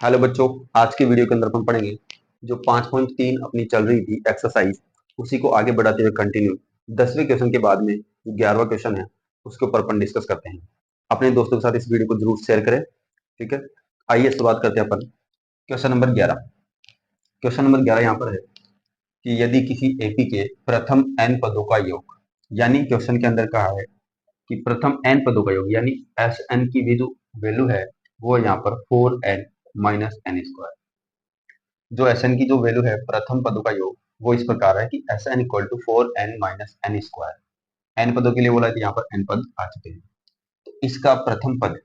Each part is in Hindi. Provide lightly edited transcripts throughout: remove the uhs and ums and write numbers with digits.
हेलो बच्चों, आज की वीडियो के अंदर हम पढ़ेंगे जो 5.3 अपनी चल रही थी एक्सरसाइज, उसी को आगे बढ़ाते हुए कंटिन्यू 10वें क्वेश्चन के बाद में जो 11वां क्वेश्चन है उसके ऊपर अपन डिस्कस करते हैं। अपने दोस्तों के साथ इस वीडियो को जरूर शेयर करें। ठीक है, आइए शुरुआत करते हैं अपन क्वेश्चन नंबर 11। क्वेश्चन नंबर 11 यहाँ पर है कि यदि किसी एपी के प्रथम n पदों का योग, यानी क्वेश्चन के अंदर कहा है कि प्रथम n पदों का योग यानी एस एन की भी जो वैल्यू है वो यहाँ पर 4n माइनस एन स्क्वायर। जो एस एन की जो वैल्यू है प्रथम पदों का योग वो इस प्रकार है कि S N equal to 4n minus N square. N पदों के लिए बोला है कि यहाँ पर एन पद आ चुके हैं, तो इसका प्रथम पद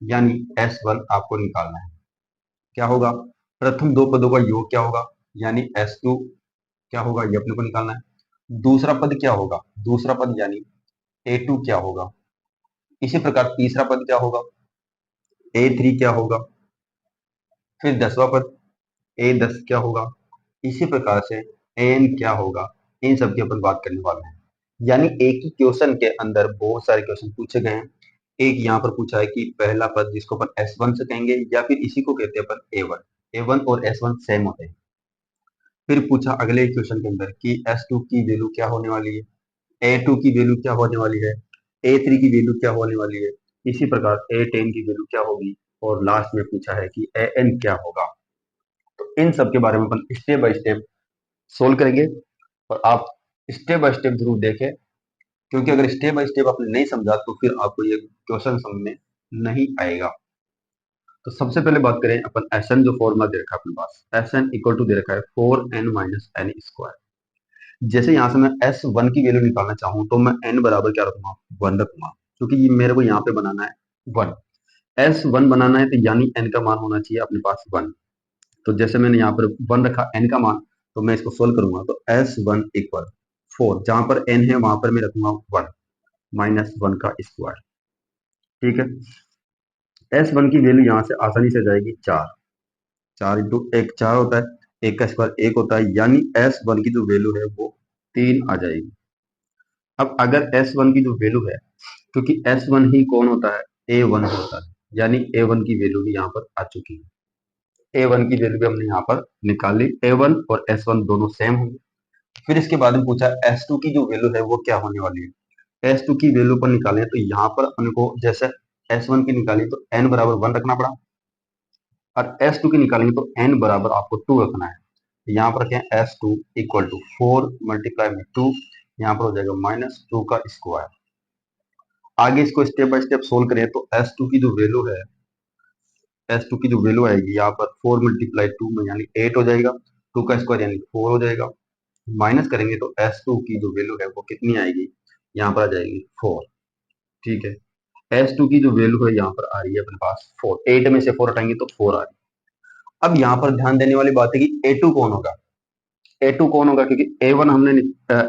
यानी S1 आपको निकालना है। क्या होगा? प्रथम दो पदों का योग क्या होगा यानी S2 क्या होगा, ये अपने को निकालना है। दूसरा पद क्या होगा? दूसरा पद यानी A2 क्या होगा। इसी प्रकार तीसरा पद क्या होगा? A3 क्या होगा। फिर 10वां पद A10 क्या होगा। इसी प्रकार से एन क्या होगा, इन सब की अपन बात करने वाले हैं। यानी एक ही क्वेश्चन के अंदर बहुत सारे क्वेश्चन पूछे गए हैं। एक यहाँ पर पूछा है कि पहला पद जिसको अपन S1 से कहेंगे या फिर इसी को कहते हैं अपन A1। A1 और S1 सेम होते हैं। फिर पूछा अगले क्वेश्चन के अंदर कि S2 की वैल्यू क्या होने वाली है, A2 की वैल्यू क्या होने वाली है, A3 की वैल्यू क्या होने वाली है, इसी प्रकार A10 की वैल्यू क्या होगी, और लास्ट में पूछा है कि AN क्या होगा। तो इन सब के बारे में अपन स्टेप बाय स्टेप सोल्व करेंगे, और आप स्टेप बाय स्टेप जरूर देखें, क्योंकि अगर स्टेप बाय स्टेप आपने नहीं समझा तो फिर आपको ये क्वेश्चन समझ में नहीं आएगा। तो सबसे पहले बात करें अपन एस एन, जो फॉर्मूला दे रखा है अपने पास, एस एन इक्वल टू दे रखा है 4n माइनस एन स्क्वायर। जैसे यहाँ से मैं S1 की वैल्यू निकालना चाहूँ तो मैं n बराबर क्या रखूंगा, 1 रखूंगा, क्योंकि ये मेरे को यहाँ पे बनाना है 1। S1 बनाना है तो यानी n का मान होना चाहिए अपने पास 1। तो जैसे मैंने यहाँ पर 1 रखा n का मान, तो मैं इसको सोल्व करूंगा तो S1 इक्वल 4, जहां पर n है वहां पर मैं रखूंगा 1 माइनस 1 का स्क्वायर। ठीक है, S1 की वैल्यू यहाँ से आसानी से जाएगी 4। 4 इंटू एक 4 होता है, एक का स्क्वायर 1 होता है, यानी S1 की जो वैल्यू है वो 3 आ जाएगी। अब अगर S1 की जो वैल्यू है, क्योंकि S1 ही कौन होता है, A1 होता है, यानी A1 की वैल्यू भी यहाँ पर आ चुकी है। A1 की वैल्यू भी हमने यहाँ पर निकाल ली। A1 और S1 दोनों सेम होंगे। फिर इसके बाद में पूछा S2 की जो वैल्यू है वो क्या होने वाली है। S2 की वैल्यू पर निकालें तो यहाँ पर अपने को जैसे S1 की निकाली तो n बराबर 1 रखना पड़ा, और S2 की निकालेंगे तो n बराबर आपको 2 रखना है। यहाँ पर रखें S2 इक्वल टू 4 मल्टीप्लाई में 2, यहाँ पर हो जाएगा माइनस 2 का स्क्वायर। आगे इसको स्टेप बाय स्टेप सोल्व करें तो S2 की जो वैल्यू है, S2 की जो वैल्यू आएगी यहाँ पर 4 मल्टीप्लाई 2 में यानी 8 हो जाएगा, 2 का स्क्वायर यानी 4 हो जाएगा। माइनस करेंगे तो S2 की जो वैल्यू है वो कितनी आएगी, यहाँ पर आ जाएगी 4। ठीक है, S2 की जो वैल्यू है यहाँ पर आ रही है अपने पास 4, 8 में से 4 हटाएंगे तो 4 आ रही है। अब यहाँ पर ध्यान देने वाली बात है कि A2 कौन होगा। A2 कौन होगा, क्योंकि A1 हमने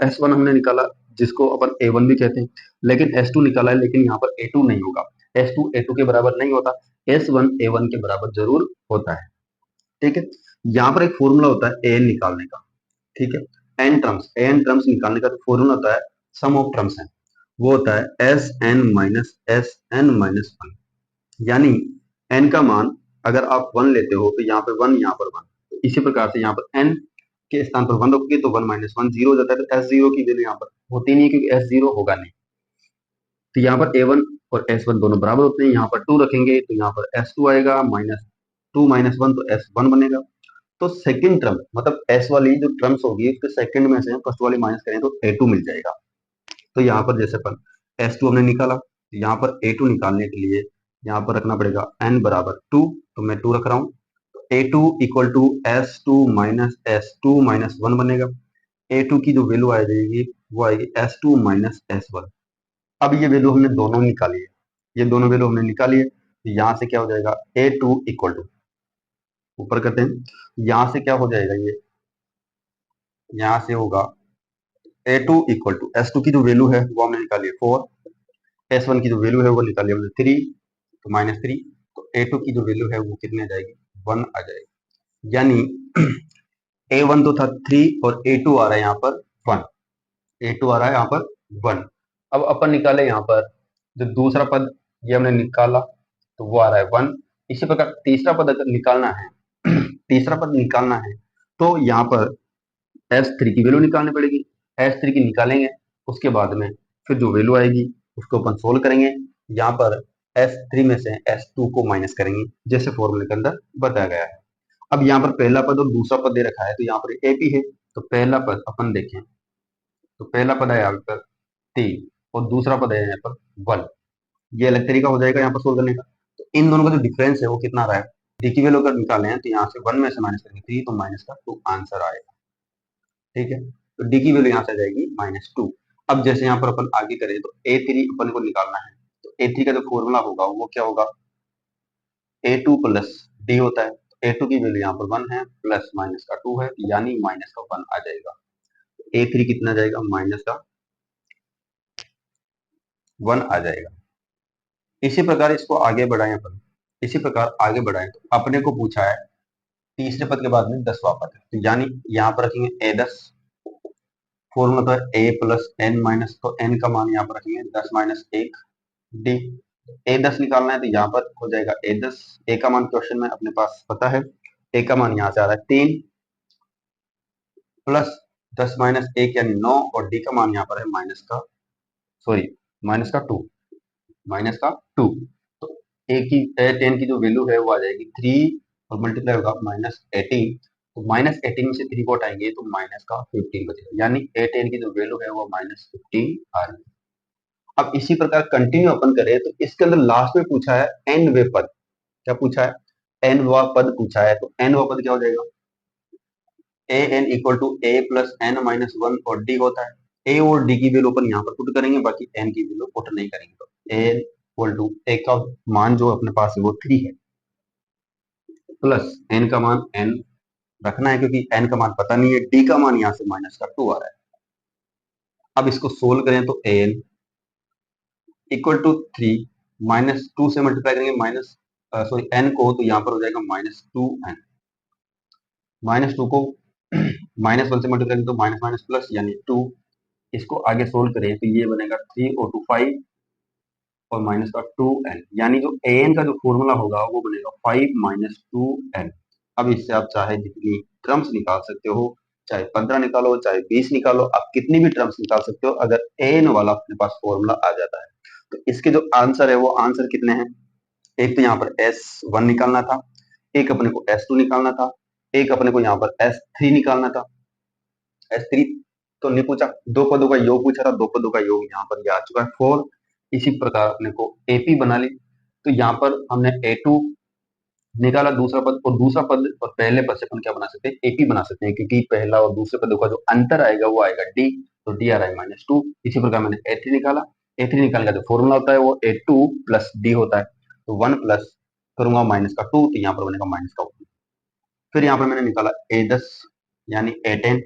S1 हमने निकाला, जिसको अपन A1 भी कहते हैं, लेकिन S2 निकाला है, लेकिन यहाँ पर A2 नहीं होगा। S2 A2 के बराबर नहीं होता, S1 A1 के बराबर जरूर होता है। ठीक है, यहाँ पर एक फॉर्मूला होता है एन निकालने का। ठीक है, एन टर्म्स निकालने का तो फॉर्मूला होता है, सम ऑफ टर्म्स है, वो होता है एस एन माइनस वन। यानी एन का मान अगर आप 1 लेते हो तो यहाँ पे 1, यहाँ पर 1, इसी प्रकार से यहाँ पर एन के स्थान पर 1 रखोगे तो 1 माइनस 1 जीरो हो जाता है, तो S0 की वैल्यू यहाँ पर होती नहीं है, क्योंकि S0 होगा नहीं। तो यहाँ पर A1 और S1 दोनों बराबर होते हैं, यहाँ पर 2 रखेंगे तो यहाँ पर S2 आएगा, माइनस 2 माइनस 1 तो S1 बनेगा। तो सेकंड टर्म मतलब S वाली जो टर्म्स होगी उसके सेकंड में से फर्स्ट वाली माइनस करें तो A2 मिल जाएगा। तो यहाँ पर जैसे अपन S2 हमने निकाला, तो यहाँ पर A2 निकालने के लिए यहाँ पर रखना पड़ेगा n बराबर 2, तो मैं 2 रख रहा हूँ। तो A2 equal to S2 minus 1 बनेगा। A2 की जो वैल्यू आ जाएगी वो आएगी S2 माइनस S1। अब ये वैल्यू हमने दोनों निकाली है, ये दोनों वैल्यू हमने निकाली है, तो यहाँ से क्या हो जाएगा A2 इक्वल टू, ऊपर करते हैं, यहाँ से क्या हो जाएगा, ये यहाँ से होगा A2 इक्वल टू S2 की जो वैल्यू है वो हमने निकाली है 4, S1 की जो वैल्यू है वो निकाली हमने 3, तो माइनस 3। तो A2 की जो वैल्यू है वो कितनी आ जाएगी, 1 आ जाएगी। यानी A1 तो था 3 और A2 आ रहा है यहाँ पर 1, A2 आ रहा है यहाँ पर 1। अब अपन निकाले यहाँ पर जो दूसरा पद, ये हमने निकाला तो वो आ रहा है 1। इसी प्रकार तीसरा पद अगर निकालना है तीसरा पद निकालना है तो यहाँ पर S3 की वैल्यू निकालनी पड़ेगी। S3 की निकालेंगे, उसके बाद में फिर जो वैल्यू आएगी उसको अपन सोल्व करेंगे। यहाँ पर S3 में से S2 को माइनस करेंगे जैसे फॉर्मूले के अंदर बताया गया है। अब यहाँ पर पहला पद और दूसरा पद दे रखा है तो यहाँ पर AP है, तो पहला पद अपन देखें तो पहला पद है यहाँ पर 3 और दूसरा पद है यहाँ पर 1। ये अलग तरीका हो जाएगा यहाँ पर सोल्व करने का। तो इन दोनों का जो डिफरेंस है वो कितना आ रहा है, डी की वैल्यू अगर निकालें हैं तो यहाँ से 1 में से माइनस करेंगे 3 तो माइनस का 2 आंसर आएगा। ठीक है, तो डी की वैल्यू यहाँ से आ जाएगी -2। अब जैसे यहाँ पर अपन आगे करें तो A3 अपन को निकालना है, तो A3 का जो फॉर्मूला होगा वो क्या होगा, A2 प्लस डी होता है। तो A2 की वैल्यू यहाँ पर 1 है, प्लस माइनस का 2 है, यानी माइनस का 1 आ जाएगा। A3 कितना आ जाएगा, माइनस का 1 आ जाएगा। इसी प्रकार इसको आगे बढ़ाएं अपन, इसी प्रकार आगे बढ़ाएं तो अपने को पूछा है तीसरे पद के बाद में 10वां पद है, तो यानी यहाँ पर रखेंगे A10, फॉर्मूला तो है A प्लस एन माइनस, तो n का मान यहाँ पर रखेंगे 10 माइनस 1 डी। A10 निकालना है तो यहाँ पर हो जाएगा A10, A का मान क्वेश्चन में अपने पास पता है, A का मान यहाँ से आ रहा है 3 प्लस 10 माइनस 1 यानी 9 और D का मान यहाँ पर है माइनस का 2, माइनस का 2। तो A10 की जो वैल्यू है वो आ जाएगी 3 और मल्टीप्लाई होगा -18, तो -18 में से 3 को हटाएंगे तो माइनस का 15 बचेगा, यानी A10 की जो वैल्यू है वो -15 आ रही है। अब इसी प्रकार कंटिन्यू अपन करें तो इसके अंदर लास्ट में पूछा है n वे पद, क्या पूछा है, n वा पद पूछा है, तो n वा पद क्या हो जाएगा, an equal to a plus N minus 1 और d होता है। a और d की वैल्यू अपन यहाँ पर पुट करेंगे, बाकी n की वैल्यू पुट नहीं करेंगे। तो a इक्वल टू a का मान जो अपने पास है वो 3 है, प्लस n का मान n रखना है क्योंकि n का मान पता नहीं है, d का मान यहाँ से माइनस का 2 आ रहा है। अब इसको सोल्व करें तो an इक्वल टू 3 -2 से मल्टीप्लाई करेंगे n को, तो यहाँ पर हो जाएगा -2n, -2 को -1 से मल्टीप्लाई करेंगे तो माइनस माइनस प्लस यानी 2। इसको आगे सोल्व करें तो ये बनेगा 3 और 2 5 और माइनस का 2n, यानी जो an का जो फॉर्मूला होगा वो बनेगा 5 - 2n। अब इससे आप चाहे जितनी टर्म्स निकाल सकते हो, चाहे 15 निकालो चाहे 20 निकालो, आप कितनी भी टर्म्स निकाल सकते हो अगर an वाला अपने पास फॉर्मूला आ जाता है। तो इसके जो आंसर है वो आंसर कितने हैं, एक तो यहाँ पर S1 निकालना था, एक अपने को S2 निकालना था, एक अपने को यहाँ पर S3 निकालना था। S3 तो नहीं पूछा, दो पदों का योग पूछा था, दो पदों का योग यहाँ पर आ चुका है 4। इसी प्रकार अपने को AP बना ली, तो यहाँ पर हमने A2 निकाला दूसरा पद, और दूसरा पद और पहले पद से अपन क्या बना सकते हैं, AP बना सकते हैं, क्योंकि पहला और दूसरे पदों का जो अंतर आएगा वो आएगा D, तो D आ रहा है -2। इसी प्रकार मैंने A3 निकाला, A3 निकालने का जो फॉर्मूला होता है वो A2 प्लस D होता है, तो 1 प्लस करूंगा माइनस का 2, तो यहाँ पर बनेगा माइनस का 1। फिर यहाँ पर मैंने निकाला A10 यानी A10,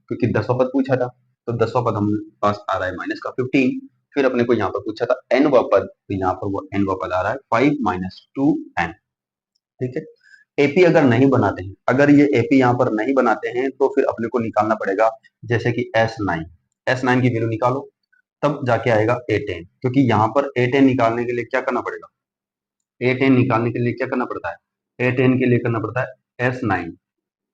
क्योंकि 10वां पद पूछा था, तो 10वां पद हमारे पास आ रहा है माइनस का 15। फिर अपने को यहाँ पर पूछा था n वां पद, तो यहाँ पर वो n वां पद आ रहा है 5 - 2n। ठीक है, एपी अगर नहीं बनाते हैं, अगर ये एपी यहाँ पर नहीं बनाते हैं तो फिर अपने को निकालना पड़ेगा, जैसे कि S9 की वैल्यू निकालो तब जाके आएगा A10, क्योंकि यहाँ पर A10 निकालने के लिए क्या करना पड़ेगा, A10 निकालने के लिए क्या करना पड़ता है, A10 के लिए करना पड़ता है S9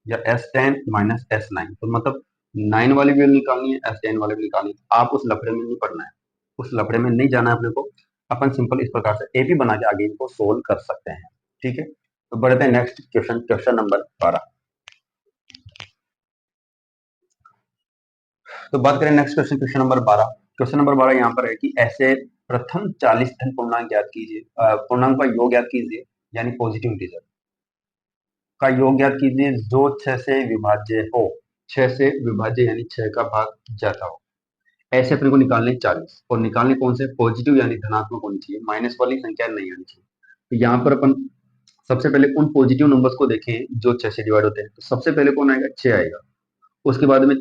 या S10 माइनस S9, तो मतलब 9 वाली वैल्यू निकालनी है, S10 वाली भी निकालनी है। आप उस लफड़े में नहीं पड़ना है, उस लफड़े में नहीं जाना है अपने को। अपन सिंपल इस प्रकार से एपी बना के आगे इनको सोल्व कर सकते हैं। ठीक है, तो बढ़ते हैं नेक्स्ट क्वेश्चन, क्वेश्चन नंबर 12। तो बात करें next question, question number 12। Question number 12 यहाँ पर है कि ऐसे प्रथम 40 धन पूर्णांक ज्ञात कीजिए, पूर्णांक का योग ज्ञात कीजिए, यानी पॉजिटिव इंटीजर का योग ज्ञात कीजिए जो 6 से विभाज्य हो, 6 से विभाज्य यानी 6 का भाग जाता हो। ऐसे अपने को निकालने 40, और निकालने कौन से, पॉजिटिव यानी धनात्मक होनी चाहिए, माइनस वाली संख्या नहीं आनी चाहिए। तो यहाँ पर अपन सबसे पहले उन पॉजिटिव नंबर्स को देखें जो 6 से डिवाइड होते हैं, तो सबसे पहले कौन आएगा, 6 आएगा। उसके बाद में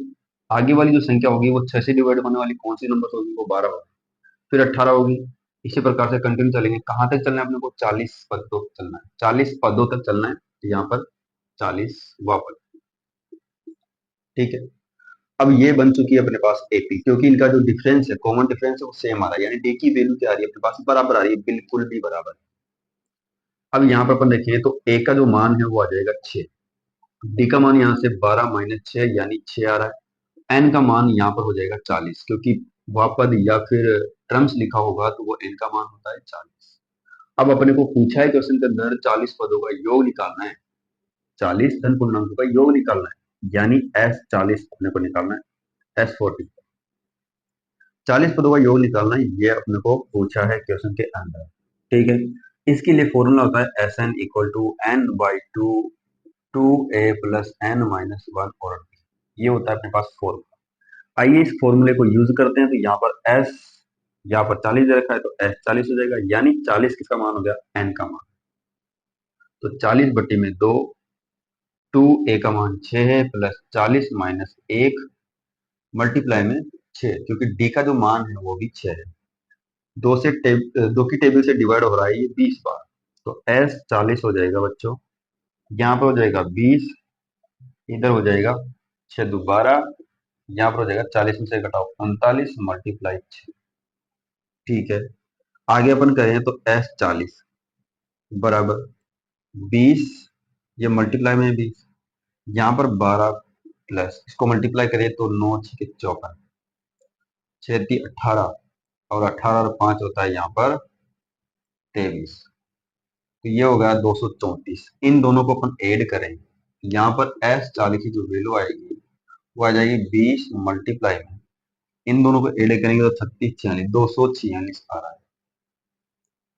आगे वाली जो संख्या होगी वो 6 से डिवाइड होने वाली कौन सी नंबर होगी, वो 12 होगी, फिर 18 होगी। इसी प्रकार से कंटिन्यू चलेंगे, कहाँ तक चलना है अपने को, 40 पदों तक चलना है, 40 पदों तक चलना है। तो यहाँ पर 40वां पद। ठीक है, अब ये बन चुकी है अपने पास एपी, क्योंकि इनका जो डिफरेंस है, कॉमन डिफरेंस है वो सेम आ रहा है, यानी डी की वैल्यू क्या आ रही है अपने पास, बराबर आ रही है, बिल्कुल भी बराबर। अब यहाँ पर अपन देखिए तो ए का जो मान है वो आ जाएगा 6, डी का मान यहाँ से 12 माइनस 6 यानी 6 आ रहा है। एन का मान यहाँ पर हो जाएगा 40, क्योंकि वह पद या फिर टर्म्स लिखा होगा तो वो एन का मान होता है 40। अब अपने को पूछा है क्वेश्चन के अंदर 40 पदों का योग निकालना है, 40 धन पूर्णांकों का योग निकालना है, यानी S40 अपने को निकालना है, S40 40 पदों का योग निकालना है, ये अपने को पूछा है क्वेश्चन के अंदर। ठीक है, इसके लिए फॉर्मूला होता है Sn equal to N by two, 2a plus N minus one और b। ये होता है अपने पास फॉर्मूला। आइए इस फॉर्मूले को यूज करते हैं। तो यहाँ पर s, यहाँ पर 40 दे रखा है तो s 40 हो जाएगा, यानी 40 किसका मान हो गया, n का मान। तो 40 बट्टी में 2, 2a का मान 6 है, प्लस 40 माइनस 1 मल्टीप्लाई में 6, क्योंकि d का जो मान है वो भी 6 है। दो की टेबल से डिवाइड हो रहा है ये 20 बार, तो s 40 हो जाएगा बच्चों। यहाँ पर हो जाएगा 20, इधर हो जाएगा 6 दो 12, यहाँ पर हो जाएगा 40 में से घटाओ 39 मल्टीप्लाई 6। ठीक है, आगे अपन करें तो S40 बराबर 20, ये मल्टीप्लाई में 20, यहाँ पर 12 प्लस इसको मल्टीप्लाई करें तो 9 6 54, 6 18, और 18 और 5 होता है यहाँ पर 23, तो ये होगा 234। इन दोनों को अपन ऐड करें, यहाँ पर S40 की जो वैल्यू आएगी वो आ जाएगी 20 मल्टीप्लाई में, इन दोनों को ऐड करेंगे तो 36 46 246 आ रहा है,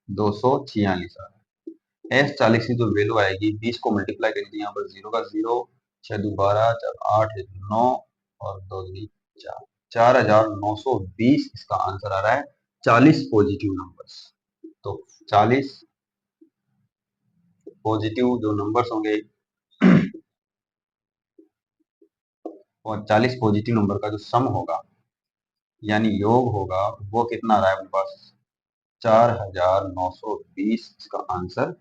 246 आ रहा है। S40 की जो वैल्यू आएगी 20 को मल्टीप्लाई करेंगे, यहाँ पर 0 का 0, 6 दो 12, 4 8 9 और 2 दूनी 4, 4920 इसका आंसर आ रहा है। 40 पॉजिटिव नंबर्स, तो 40 पॉजिटिव जो नंबर्स होंगे और 40 पॉजिटिव नंबर का जो सम होगा यानी योग होगा वो कितना आ रहा है अपने पास, 4920 इसका आंसर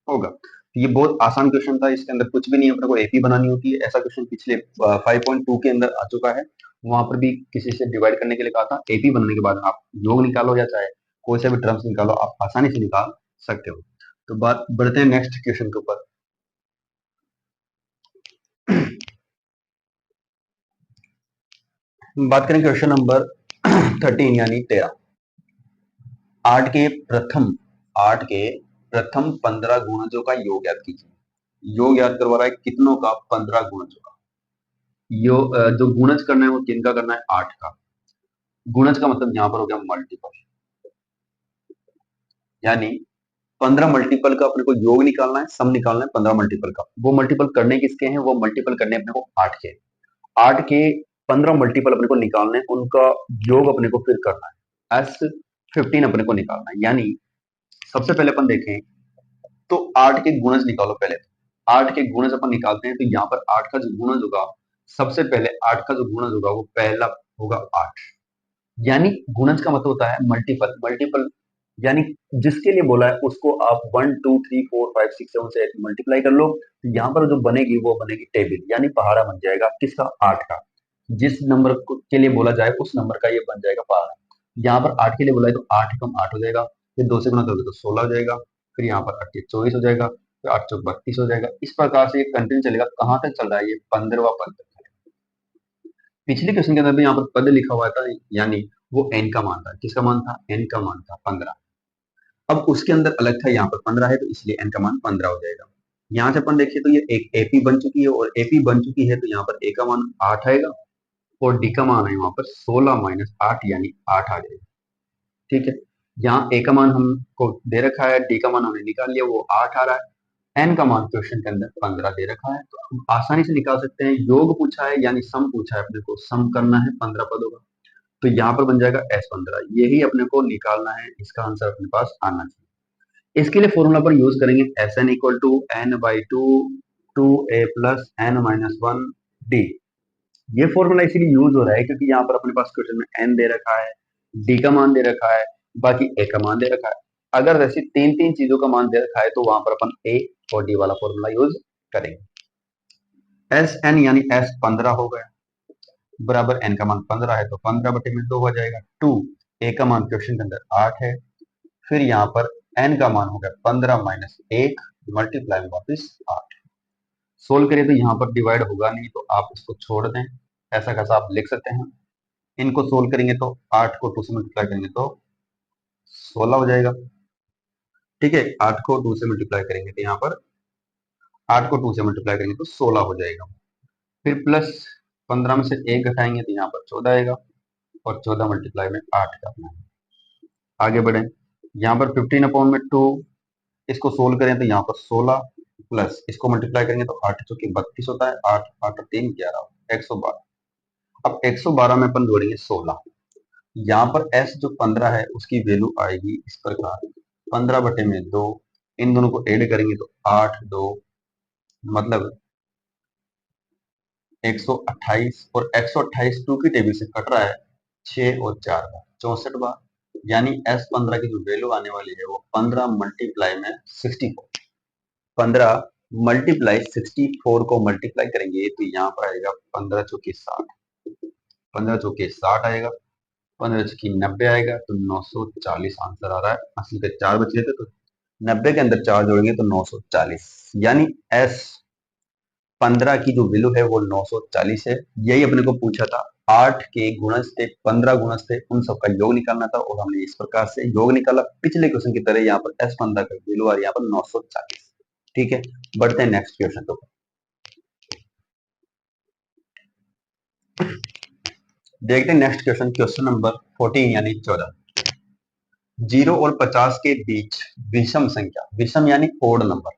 होगा। तो ये बहुत आसान क्वेश्चन था, इसके अंदर कुछ भी नहीं, अपने को एपी बनानी होती है। ऐसा क्वेश्चन पिछले 5.2 के अंदर आ चुका है, वहां पर भी किसी से डिवाइड करने के लिए कहा था। एपी बनने के बाद आप योग निकालो या चाहे कोई से भी टर्म्स निकालो, आप आसानी से निकाल सकते हो। तो बात बढ़ते हैं नेक्स्ट क्वेश्चन के ऊपर। बात करें क्वेश्चन नंबर 13 यानी 13। आठ के प्रथम आठ के प्रथम 15 गुणजों का योग याद कीजिए। योग याद करवा रहा है कितनों का, 15 गुणजों का। जो गुणज करना है वो किन का करना है, 8 का। गुणज का मतलब यहाँ पर हो गया मल्टीपल, यानी 15 मल्टीपल का अपने को योग निकालना है, सम निकालना है 15 मल्टीपल का। वो मल्टीपल करने किसके हैं, वो मल्टीपल करने अपने को 8 के। 8 के 15 मल्टीपल अपने को निकालने, उनका योग अपने को फिर करना है। S15 अपने को निकालना है, यानी सबसे पहले अपन देखें तो 8 के गुणज निकालो पहले। 8 के गुणज अपन निकालते हैं तो यहाँ पर 8 का जो गुणज होगा, सबसे पहले 8 का जो गुणज होगा वो पहला होगा 8, यानी गुणज का मतलब होता है मल्टीपल। मल्टीपल यानी जिसके लिए बोला है उसको आप 1 2 3 4 5 6 7 से मल्टीप्लाई कर लो, तो यहाँ पर जो बनेगी वो बनेगी टेबल, यानी पहाड़ा बन जाएगा किसका, 8 का। जिस नंबर के लिए बोला जाए उस नंबर का ये बन जाएगा पहाड़ा। यहाँ पर 8 के लिए बोला है तो 8 कम 8 हो जाएगा, फिर 2 से गुणा करोगे तो 16 हो जाएगा, फिर यहाँ पर 8 24 हो जाएगा, फिर 8 चौक 32 हो जाएगा। इस प्रकार से ये कंटिन्यू चलेगा। कहाँ तक चल रहा है, ये 15वां पद तक चलेगा। पिछले क्वेश्चन के अंदर भी यहाँ पर पद लिखा हुआ था, यानी वो एन का मान था। किसका मान था, एन का मान था 15। अब उसके अंदर अलग था, यहाँ पर 15 है तो इसलिए एन का मान 15 हो जाएगा। यहाँ से अपन देखिए तो ये एक एपी बन चुकी है, और एपी बन चुकी है तो यहाँ पर ए का मान 8 आएगा, और डी का मान है वहां पर 16 माइनस 8 यानी 8 आ जाएगा। ठीक है, यहाँ ए का मान हमको दे रखा है, डी का मान हमने निकाल लिया, वो 8 आ रहा है। एन का मान क्वेश्चन के अंदर 15 दे रखा है, तो हम आसानी से निकाल सकते हैं। योग पूछा है यानी सम पूछा है, अपने को सम करना है 15 पदों का, तो यहाँ पर बन जाएगा S15। यही अपने को निकालना है, इसका आंसर अपने पास आना चाहिए। इसके लिए फॉर्मूला पर यूज करेंगे Sn equal to N by two, 2a plus N minus one D. ये फॉर्मूला इसीलिए यूज हो रहा है क्योंकि यहाँ पर अपने पास क्वेश्चन में एन दे रखा है, डी का मान दे रखा है, बाकी ए का मान दे रखा है। अगर वैसे तीन तीन चीजों का मान दे रखा है तो वहां पर अपन ए और डी वाला फॉर्मूला यूज करेंगे। एस एन यानी S15 हो गया, बराबर एन का मान 15 है तो 15 बटे में 2 हो जाएगा। 2 ए का मान क्वेश्चन के अंदर 8 है, फिर यहाँ पर एन का मान हो गया 15 माइनस 1 मल्टीप्लाई में वापिस 8। सोल्व करिए तो यहाँ पर डिवाइड होगा नहीं, तो आप इसको छोड़ दें, ऐसा कैसा आप लिख सकते हैं। इनको सोल्व करेंगे तो 8 को 2 से मल्टीप्लाई करेंगे तो 16 हो जाएगा। ठीक है, 8 को 2 से मल्टीप्लाई करेंगे तो यहाँ पर 8 को 2 से मल्टीप्लाई करेंगे तो 16 हो जाएगा। फिर प्लस 15 में से 1 घटाएंगे तो यहाँ पर 14 आएगा, और 14 मल्टीप्लाई में 8 करना है। आगे बढ़े, यहाँ पर 15/2 इसको सोल्व करें तो यहाँ पर 16 प्लस इसको मल्टीप्लाई करेंगे तो 8 चौके 32 होता है, 8 8 और 3 11, 112। अब 112 में अपन जोड़ेंगे 16। यहाँ पर s जो 15 है उसकी वैल्यू आएगी इस प्रकार, 15/2। इन दोनों को ऐड करेंगे तो 8 2 मतलब 128, और 128 2 की टेबल से कट रहा है 6 और 4 बार, 64 बार। यानी S15 की जो वैल्यू आने वाली है वो 15 मल्टीप्लाई में 64, 15 मल्टीप्लाई 64 को मल्टीप्लाई करेंगे तो यहाँ पर आएगा 15 चौके 60, 15 चौके 60 आएगा, 15 चौके 90 आएगा, तो 940 आंसर आ रहा है। 80 के 4 बच रहे थे तो 90 के अंदर 4 जोड़ेंगे तो 940, यानी S15 की जो वैल्यू है वो 940 है। यही अपने को पूछा था, 8 के गुणज थे, 15 गुणज थे, उन सबका योग निकालना था, और हमने इस प्रकार से योग निकाला। पिछले क्वेश्चन की तरह यहाँ पर S15 का वैल्यू आ रही है यहाँ पर 940। ठीक है, बढ़ते हैं नेक्स्ट क्वेश्चन को। देखते हैं नेक्स्ट क्वेश्चन, क्वेश्चन नंबर 14 यानी 14। 0 और 50 के बीच विषम संख्या, विषम यानी ओड नंबर,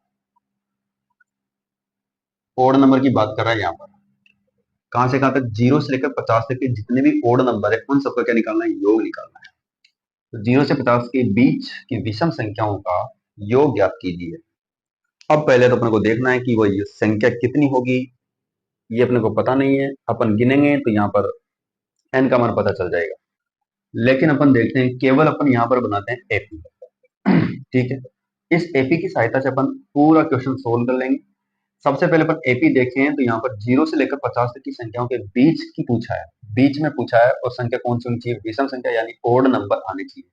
ओड नंबर की बात कर रहा है यहाँ पर। कहां से कहां तक? 0 से लेकर 50 तक के जितने भी ओड नंबर है उन सबका क्या निकालना है? योग निकालना है। तो 0 से 50 के बीच की विषम संख्याओं का योग ज्ञात कीजिए। अब पहले तो अपने को देखना है कि वो ये संख्या कितनी होगी, ये अपने को पता नहीं है। अपन गिनेंगे तो यहाँ पर n का मान पता चल जाएगा, लेकिन अपन देखते हैं, केवल अपन यहाँ पर बनाते हैं एपी। ठीक है, इस एपी की सहायता से अपन पूरा क्वेश्चन सोल्व कर लेंगे। सबसे पहले अपन एपी देखें तो यहाँ पर 0 से लेकर 50 तक की संख्याओं के बीच की पूछा है, बीच में पूछा है, और संख्या कौन सी होनी चाहिए? विषम संख्या यानी ओड नंबर आने चाहिए।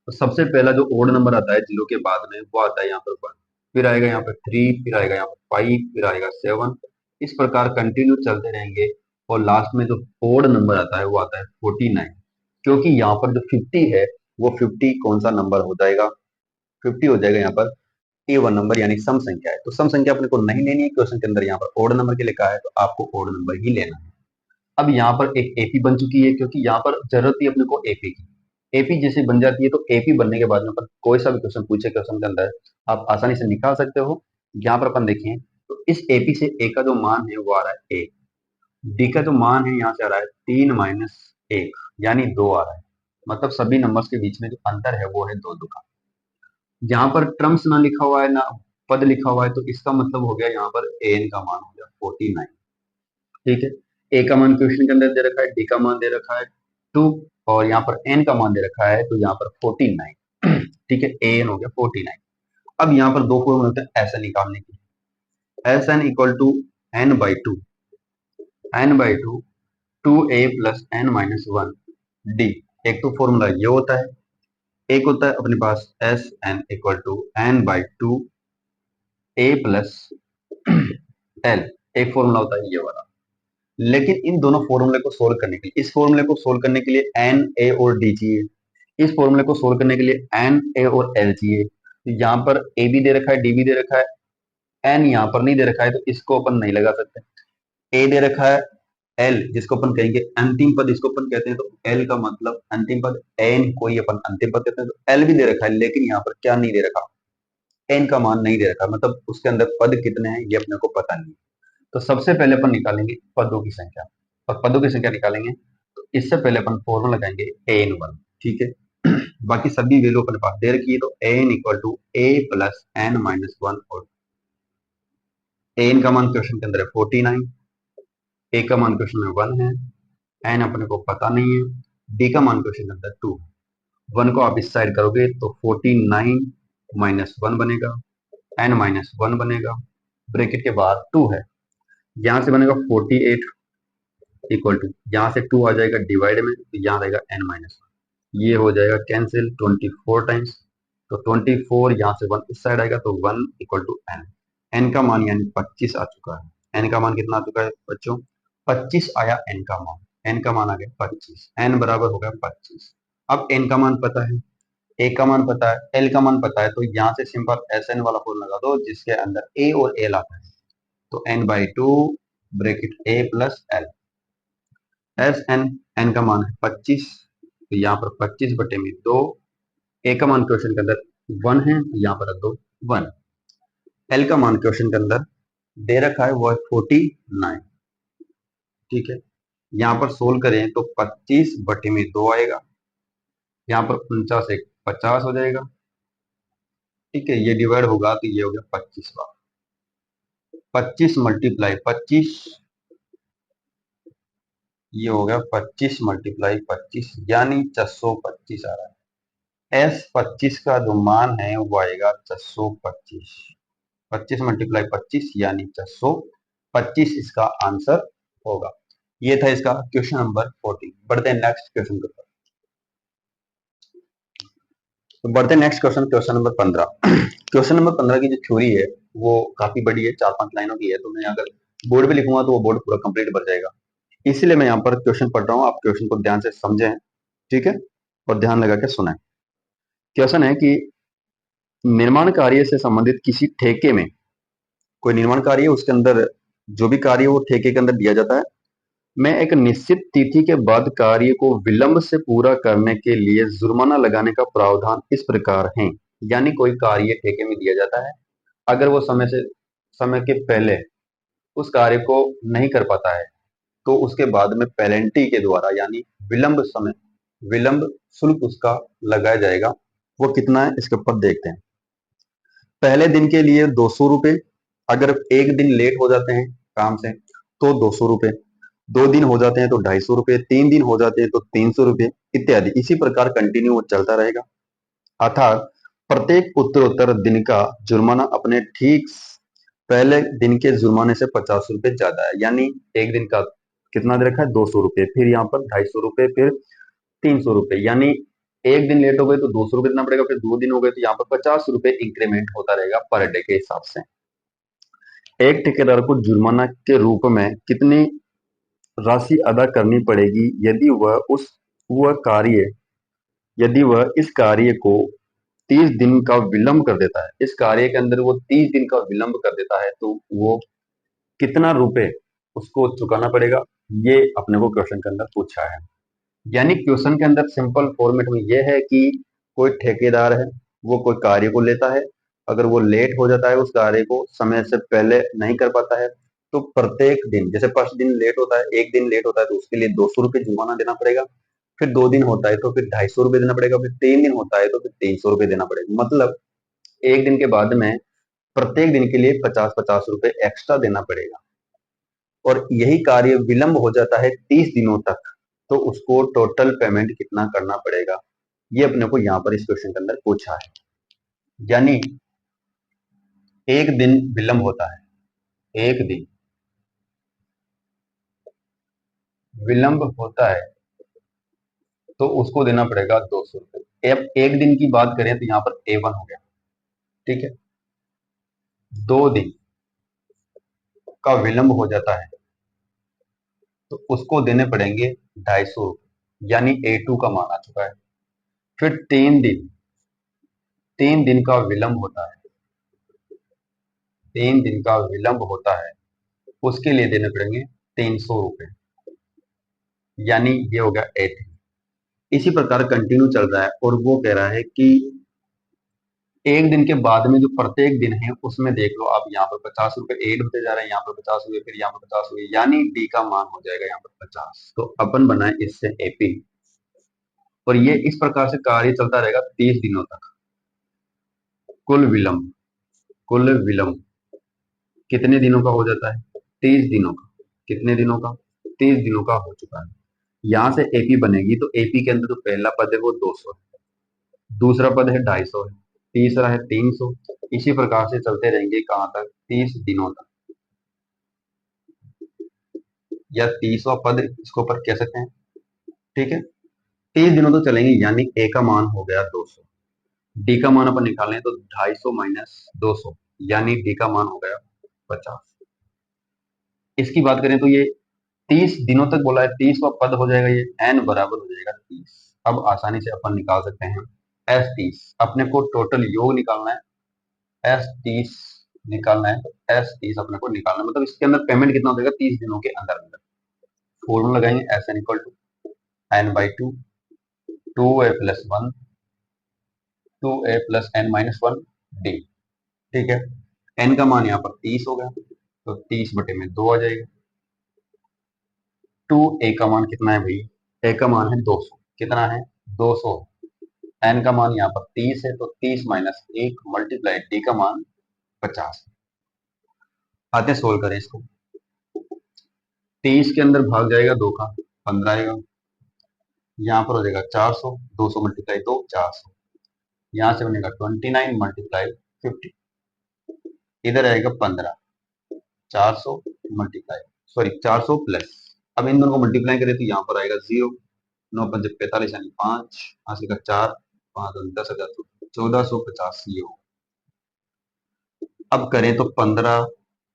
तो सबसे पहला जो ओड नंबर आता है 0 के बाद में वो आता है यहाँ पर 1, फिर आएगा यहाँ पर 3, फिर आएगा यहाँ पर 5, फिर आएगा 7। इस प्रकार कंटिन्यू चलते रहेंगे, और लास्ट में जो ओड नंबर आता है वो आता है 49। क्योंकि यहाँ पर जो 50 है वो 50 कौन सा नंबर हो जाएगा? 50 हो जाएगा यहाँ पर A1 नंबर, यानी सम संख्या है। तो सम संख्या अपने को नहीं लेनी है, क्वेश्चन के अंदर यहाँ पर ओड नंबर के लिखा है, तो आपको ओड नंबर ही लेना है। अब यहाँ पर एक एपी बन चुकी है, क्योंकि यहाँ पर जरूरत थी अपने को एपी की। एपी जैसे बन जाती है तो एपी बनने के बाद में अपन कोई सा भी क्वेश्चन पूछे क्वेश्चन के अंदर आप आसानी से निकाल सकते हो। यहाँ पर अपन देखें तो इस एपी से ए का जो मान है वो आ रहा है 1, डी का जो मान है यहाँ से आ रहा है 3 - 1, यानी 2 आ रहा है। मतलब सभी नंबर्स के बीच में जो अंतर है वो है 2 का। यहाँ पर टर्म्स ना लिखा हुआ है ना पद लिखा हुआ है, तो इसका मतलब हो गया यहाँ पर एन का मान हो गया 49। ठीक है, ए का मान क्वेश्चन के अंदर दे रखा है, डी का मान दे रखा है 2, और यहाँ पर एन का मान दे रखा है, तो यहाँ पर 49। ठीक है, ए एन हो गया 49। अब यहाँ पर दो फॉर्मूले होते हैं एस एन निकालने की। S N equal to n/2, n/2 2a plus n-1 D. एक तो फॉर्मूला ये होता है, एक होता है अपने पास S N equal to n/2 a plus L, एक फॉर्मूला होता है ये वाला। लेकिन इन दोनों फॉर्मूले को सोल्व करने के लिए, इस फॉर्मूले को सोल्व करने के लिए एन ए और डी चाहिए, इस फॉर्मूले को सोल्व करने के लिए एन ए और एल चाहिए। तो यहाँ पर ए भी दे रखा है, डी भी दे रखा है, एन यहाँ पर नहीं दे रखा है, तो इसको अपन नहीं लगा सकते। ए दे रखा है, एल जिसको अपन कहेंगे अंतिम पद, इसको अपन कहते हैं, तो एल का मतलब अंतिम पद, एन कोई अपन अंतिम पद कहते हैं, तो एल भी दे रखा है, लेकिन यहाँ पर क्या नहीं दे रखा? एन का मान नहीं दे रखा, मतलब उसके अंदर पद कितने हैं ये अपने को पता नहीं। तो सबसे पहले अपन निकालेंगे पदों की संख्या, और पदों की संख्या निकालेंगे तो इससे पहले अपन फॉर्मूला लगाएंगे an1। ठीक है, बाकी सभी वैल्यू अपने पास दे रखी है, तो an equal to a plus n-1, और an का मान क्वेश्चन के अंदर है 49, a का मान क्वेश्चन में 1 है, n अपने को पता नहीं है, d का मान क्वेश्चन के अंदर 2। 1 को आप इस साइड करोगे तो 49 - 1 बनेगा, n-1 बनेगा, ब्रैकेट के बाहर 2 है, यहाँ से बनेगा 48 इक्वल टू, यहाँ से 2 आ जाएगा डिवाइड में, तो यहाँ रहेगा n-1, ये हो जाएगा कैंसिल 24 टाइम्स, तो 24 यहाँ से 1 इस साइड आएगा, तो 1 इक्वल टू n, n का मान यानी 25 आ चुका है। एन का मान कितना आ चुका है बच्चों? 25 आया एन का मान। एन का मान आ गया 25, एन बराबर हो गया 25। अब एन का मान पता है, ए का मान पता है, एल का मान पता है, तो यहाँ से सिंपल एस एन वाला फॉर्मूला लगा दो जिसके अंदर ए और एल आता है। तो N by two bracket A plus L. S N, N का मान है 25, तो यहाँ पर 25 बटे में 2। ए का मान क्वेश्चन के अंदर 1 है, यहाँ पर रख दो 1। एल का मान क्वेश्चन के अंदर दे रखा है वो है 49। ठीक है, यहाँ पर सोल्व करें तो 25 बटे में 2 आएगा, यहाँ पर 49 से 50 हो जाएगा। ठीक है, ये डिवाइड होगा तो ये हो गया 25 बार। 25 मल्टीप्लाई 25, ये हो गया 25 मल्टीप्लाई 25 यानी 625 आ रहा है। एस 25 का जो मान है वो आएगा 625। 25 मल्टीप्लाई 25 यानी 625 इसका आंसर होगा। ये था इसका क्वेश्चन नंबर 14। बढ़ते हैं नेक्स्ट क्वेश्चन के ऊपर। तो बढ़ते हैं next question, question number 15। Question number 15 की जो थ्योरी है वो काफी बड़ी है, 4-5 लाइनों की है, तो मैं अगर बोर्ड पे लिखूंगा तो वो बोर्ड पूरा कंप्लीट भर जाएगा। इसीलिए मैं यहाँ पर क्वेश्चन पढ़ रहा हूँ, आप क्वेश्चन को ध्यान से समझें। ठीक है, और ध्यान लगा के सुने। क्वेश्चन है कि निर्माण कार्य से संबंधित किसी ठेके में, कोई निर्माण कार्य है उसके अंदर जो भी कार्य वो ठेके के अंदर दिया जाता है, मैं एक निश्चित तिथि के बाद कार्य को विलंब से पूरा करने के लिए जुर्माना लगाने का प्रावधान इस प्रकार है। यानी कोई कार्य ठेके में दिया जाता है, अगर वो समय के पहले उस कार्य को नहीं कर पाता है तो उसके बाद में पेनल्टी के द्वारा यानी विलंब शुल्क उसका लगाया जाएगा। वो कितना है इसके ऊपर देखते हैं। पहले दिन के लिए 200 रुपये, अगर एक दिन लेट हो जाते हैं काम से तो 200 रुपये, 2 दिन हो जाते हैं तो 250 रुपये, 3 दिन हो जाते हैं तो 300 रुपये इत्यादि। इसी प्रकार कंटिन्यू चलता रहेगा। अर्थात प्रत्येक उत्तरोत्तर दिन का जुर्माना अपने ठीक पहले दिन के जुर्माने से 50 रुपये ज्यादा है। यानी एक दिन का कितना दे रखा है 200 रुपये, फिर यहाँ पर 250 रुपये, फिर 300 रुपये। यानी एक दिन लेट हो गए तो 200 रुपये देना पड़ेगा, फिर 2 दिन हो गए तो यहाँ पर 50 रुपये इंक्रीमेंट होता रहेगा पर डे के हिसाब से। एक ठेकेदार को जुर्माना के रूप में कितनी राशि अदा करनी पड़ेगी यदि वह इस कार्य को 30 दिन का विलंब कर देता है, इस कार्य के अंदर वो 30 दिन का विलंब कर देता है तो वो कितना रुपए उसको चुकाना पड़ेगा, ये अपने को क्वेश्चन के अंदर पूछा है। यानी क्वेश्चन के अंदर सिंपल फॉर्मेट में ये है कि कोई ठेकेदार है, वो कोई कार्य को लेता है, अगर वो लेट हो जाता है उस कार्य को समय से पहले नहीं कर पाता है तो प्रत्येक दिन, जैसे फर्स्ट दिन लेट होता है, एक दिन लेट होता है तो उसके लिए 200 रुपये जुर्माना देना पड़ेगा, फिर 2 दिन होता है तो फिर 250 रुपये देना पड़ेगा, फिर 3 दिन होता है तो फिर 300 रुपये देना पड़ेगा। मतलब एक दिन के बाद में प्रत्येक दिन के लिए 50-50 रुपये एक्स्ट्रा देना पड़ेगा। और यही कार्य विलंब हो जाता है 30 दिनों तक तो उसको टोटल पेमेंट कितना करना पड़ेगा, ये अपने को यहाँ पर इस क्वेश्चन के अंदर पूछा है। यानी एक दिन विलंब होता है, एक दिन विलंब होता है तो उसको देना पड़ेगा 200 रुपये। अब एक दिन की बात करें तो यहाँ पर A1 हो गया। ठीक है, 2 दिन का विलंब हो जाता है तो उसको देने पड़ेंगे 250 रुपये, यानी A2 का मान आ चुका है। फिर 3 दिन का विलंब होता है, 3 दिन का विलंब होता है, उसके लिए देने पड़ेंगे 300 रुपये, यानी ये हो गया A3। इसी प्रकार कंटिन्यू चल रहा है और वो कह रहा है कि एक दिन के बाद में जो प्रत्येक दिन है उसमें देख लो आप, यहाँ पर 50 रुपये ऐड होते जा रहे हैं, यहाँ पर 50 हुए, फिर यहाँ पर 50 हुए, यानी डी का मान हो जाएगा यहाँ पर 50। तो अपन बनाए इससे एपी, और ये इस प्रकार से कार्य चलता रहेगा 30 दिनों तक। कुल विलंब कितने दिनों का हो जाता है? 30 दिनों का। कितने दिनों का? 30 दिनों का हो चुका है। यहां से एपी बनेगी तो एपी के अंदर जो पहला पद है वो 200 है, दूसरा पद है 250 है, तीसरा है 300। इसी प्रकार से चलते रहेंगे कहां तक? 30 दिनों तक, या 30वां पद इसको ऊपर कह सकते हैं। ठीक है, 30 दिनों तो चलेंगे, यानी ए का मान हो गया 200। डी का मान अपन निकालें तो 250 माइनस 200, यानी डी का मान हो गया 50। इसकी बात करें तो ये 30 दिनों तक बोला है, 30वां पद हो जाएगा, ये n बराबर हो जाएगा 30। अब आसानी से अपन निकाल सकते हैं S30। अपने को टोटल योग निकालना है, S30 निकालना है, तो S30 अपने को निकालना है, मतलब इसके अंदर पेमेंट कितना हो जाएगा 30 दिनों के अंदर अंदर। फॉर्मूला लगाएंगे SN equal to n/2, 2a+1, 2a+n-1 d। ठीक है, n का मान यहाँ पर 30 हो गया, तो 30/2 आ जाएगा। 2a का मान कितना है भाई, a का मान है 200, कितना है 200। n का मान यहाँ पर 30 है, तो 30 माइनस 1 मल्टीप्लाई d का मान 50। आते सोल्व करें इसको, 30 के अंदर भाग जाएगा 2 का, 15 आएगा, यहाँ पर हो जाएगा 400, 200 मल्टीप्लाई 2 400, यहाँ से बनेगा 29 मल्टीप्लाई 50, इधर आएगा 15, 400 मल्टीप्लाई, सॉरी 400 प्लस, अब इन दोनों को मल्टीप्लाई करें तो यहाँ पर आएगा 0, 9×5 = 45 यानी 5, हासिल का 4, 5 और 10,000, 1450 ये हो। अब करें तो 15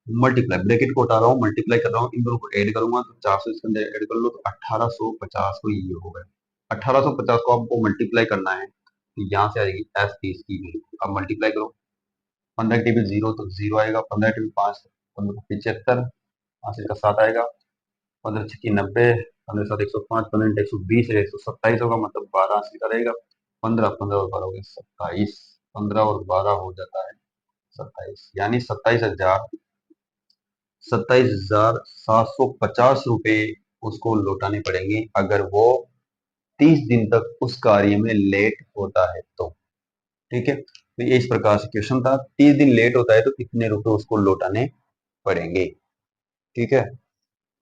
मल्टीप्लाई, ब्रैकेट को हटा रहा हूँ, मल्टीप्लाई कर रहा हूँ, इन दोनों को ऐड करूंगा तो 400 इसके अंदर ऐड कर लो तो 1850 को ये हो गया। 1850 को आपको मल्टीप्लाई करना है, तो यहाँ से आएगी S30 की वैल्यू। अब मल्टीप्लाई करो, 15 टीबी 0 तो 0 आएगा, 15 टीबी 5 15 75, हासिल का 7 आएगा, 15 छक्की 90, 15 7 105, 15 120 है, 127 होगा, मतलब 12 हासिल करेगा। 15 15 और 12 हो गया 27, 15 और 12 हो जाता है 27, यानी 27,750 उसको लौटाने पड़ेंगे अगर वो 30 दिन तक उस कार्य में लेट होता है तो। ठीक है, तो ये इस प्रकार से क्वेश्चन था, 30 दिन लेट होता है तो कितने रुपए उसको लौटाने पड़ेंगे। ठीक है।